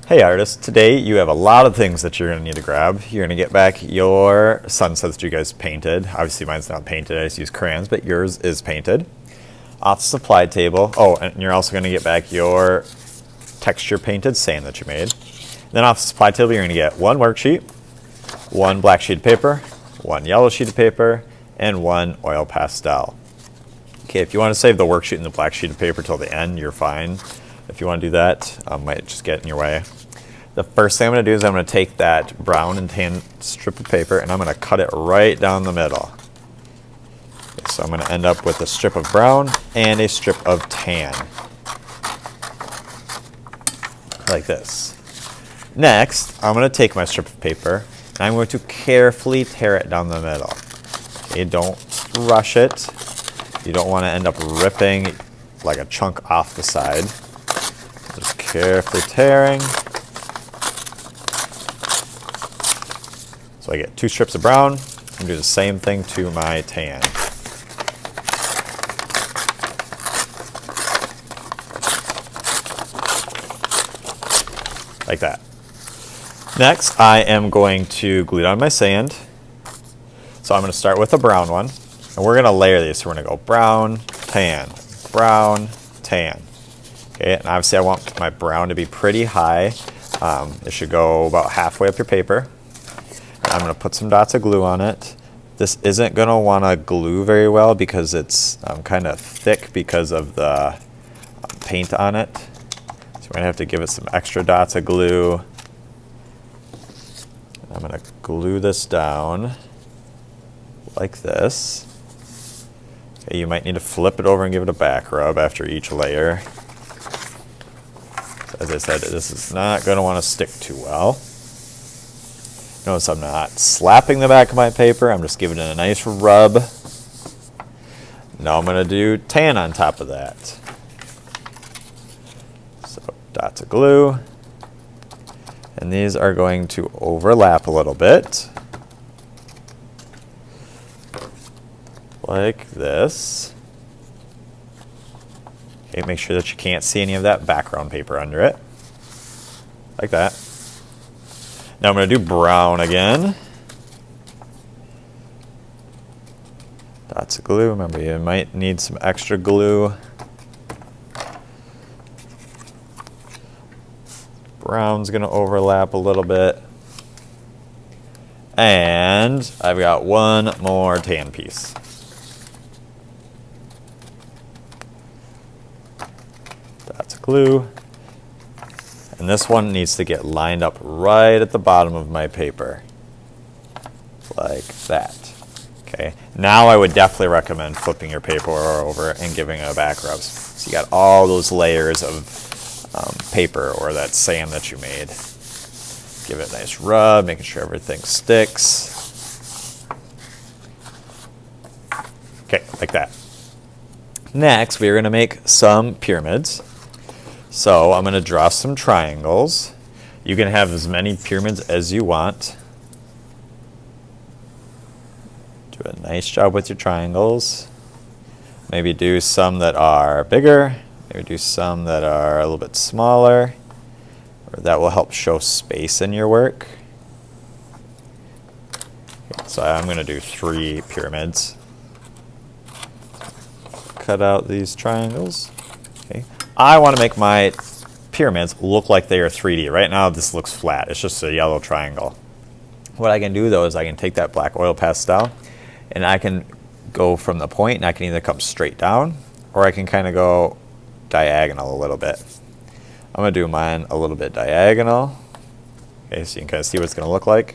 Hey artist, today you have a lot of things that you're going to need to grab. You're going to get back your sunset that you guys painted. Obviously mine's not painted, I just use crayons, but yours is painted. Off the supply table. Oh, and you're also going to get back your texture painted sand that you made. Then off the supply table you're going to get one worksheet, one black sheet of paper, one yellow sheet of paper, and one oil pastel. Okay, if you want to save the worksheet and the black sheet of paper till the end, you're fine. If you want to do that, might just get in your way. The first thing I'm going to do is I'm going to take that brown and tan strip of paper and I'm going to cut it right down the middle. Okay, so I'm going to end up with a strip of brown and a strip of tan. Like this. Next, I'm going to take my strip of paper and I'm going to carefully tear it down the middle. Okay, don't rush it. You don't want to end up ripping like a chunk off the side. Just carefully tearing. So I get two strips of brown and do the same thing to my tan. Like that. Next, I am going to glue down my sand. So I'm going to start with a brown one. And we're going to layer these. So we're going to go brown, tan, brown, tan. Okay, and obviously I want my brown to be pretty high. It should go about halfway up your paper. I'm going to put some dots of glue on it. This isn't going to want to glue very well because it's kind of thick because of the paint on it. So we're going to have to give it some extra dots of glue. I'm going to glue this down like this. Okay, you might need to flip it over and give it a back rub after each layer. So as I said, this is not going to want to stick too well. Notice I'm not slapping the back of my paper, I'm just giving it a nice rub. Now I'm going to do tan on top of that. So dots of glue. And these are going to overlap a little bit. Like this. Okay, make sure that you can't see any of that background paper under it. Like that. Now I'm going to do brown again. Dots of glue. Remember, you might need some extra glue. Brown's going to overlap a little bit. And I've got one more tan piece. Dots of glue. And this one needs to get lined up right at the bottom of my paper. Like that. Okay. Now I would definitely recommend flipping your paper over and giving it a back rub. So you got all those layers of paper or that sand that you made. Give it a nice rub, making sure everything sticks. Okay, like that. Next, we're going to make some pyramids. So I'm going to draw some triangles. You can have as many pyramids as you want. Do a nice job with your triangles. Maybe do some that are bigger. Maybe do some that are a little bit smaller. Or that will help show space in your work. So I'm going to do 3 pyramids. Cut out these triangles. Okay. I want to make my pyramids look like they are 3D. Right now this looks flat. It's just a yellow triangle. What I can do though is I can take that black oil pastel and I can go from the point and I can either come straight down or I can kind of go diagonal a little bit. I'm going to do mine a little bit diagonal. Okay, so you can kind of see what it's going to look like.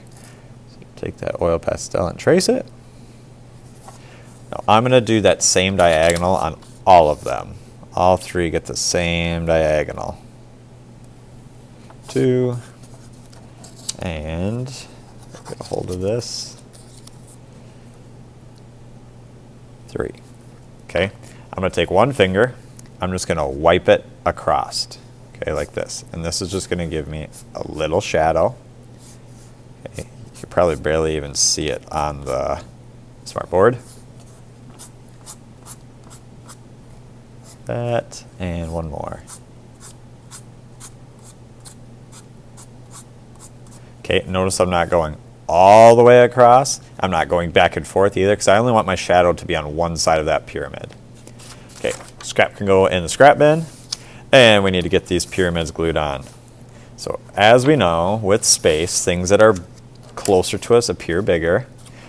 So take that oil pastel and trace it. Now I'm going to do that same diagonal on all of them. All 3 get the same diagonal. 2, and get a hold of this. 3. Okay, I'm going to take one finger. I'm just going to wipe it across. Okay, like this. And this is just going to give me a little shadow. Okay, you can probably barely even see it on the smartboard. That, and one more. Okay, notice I'm not going all the way across. I'm not going back and forth either because I only want my shadow to be on one side of that pyramid. Okay, scrap can go in the scrap bin, and we need to get these pyramids glued on. So as we know, with space, things that are closer to us appear bigger.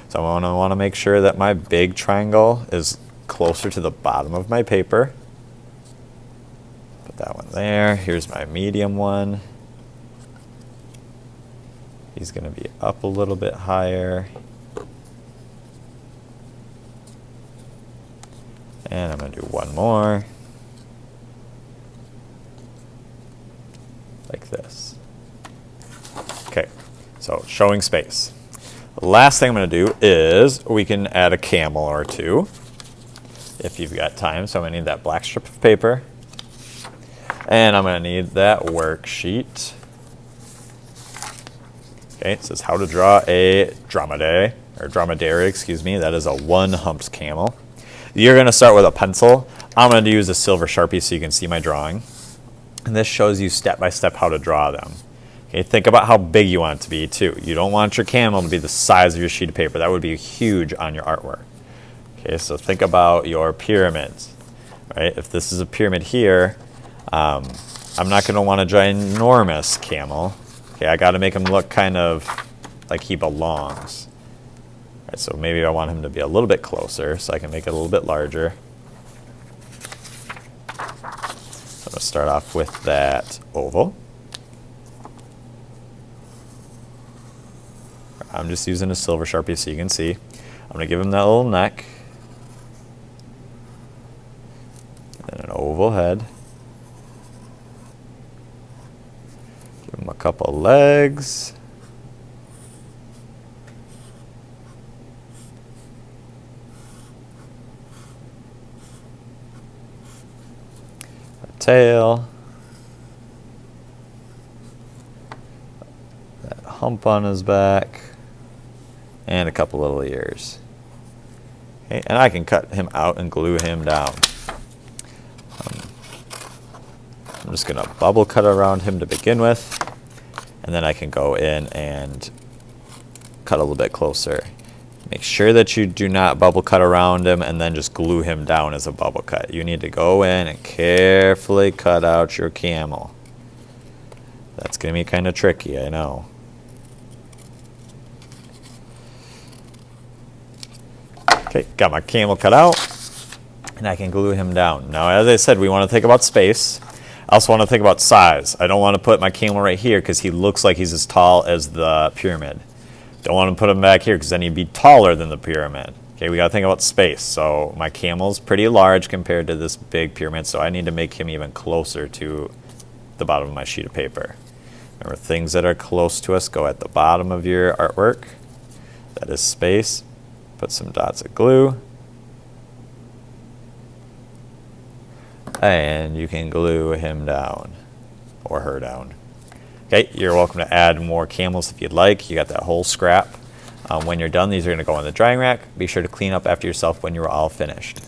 So I want to make sure that my big triangle is closer to the bottom of my paper. Put that one there. Here's my medium one. He's going to be up a little bit higher. And I'm going to do one more. Like this. Okay, so showing space. The last thing I'm going to do is we can add a camel or two if you've got time. So I'm going to need that black strip of paper. And I'm going to need that worksheet. Okay, it says how to draw a dromedary, excuse me. That is a one-humped camel. You're going to start with a pencil. I'm going to use a silver Sharpie so you can see my drawing. And this shows you step by step how to draw them. Okay, think about how big you want it to be too. You don't want your camel to be the size of your sheet of paper. That would be huge on your artwork. Okay, so think about your pyramids. Right? If this is a pyramid here, I'm not going to want a ginormous camel. Okay, I got to make him look kind of like he belongs. All right, so maybe I want him to be a little bit closer so I can make it a little bit larger. So I'm going to start off with that oval. I'm just using a silver Sharpie so you can see. I'm going to give him that little neck. And an oval head. Give him a couple legs. A tail. That hump on his back. And a couple little ears. Okay, and I can cut him out and glue him down. I'm just going to bubble cut around him to begin with, and then I can go in and cut a little bit closer. Make sure that you do not bubble cut around him and then just glue him down as a bubble cut. You need to go in and carefully cut out your camel. That's going to be kind of tricky, I know. Okay, got my camel cut out, and I can glue him down. Now, as I said, we want to think about space. I also want to think about size. I don't want to put my camel right here because he looks like he's as tall as the pyramid. Don't want to put him back here because then he'd be taller than the pyramid. Okay, we got to think about space. So my camel's pretty large compared to this big pyramid, so I need to make him even closer to the bottom of my sheet of paper. Remember, things that are close to us go at the bottom of your artwork. That is space. Put some dots of glue. And you can glue him down or her down. Okay, you're welcome to add more camels if you'd like. You got that whole scrap. When you're done, these are going to go in the drying rack. Be sure to clean up after yourself when you're all finished.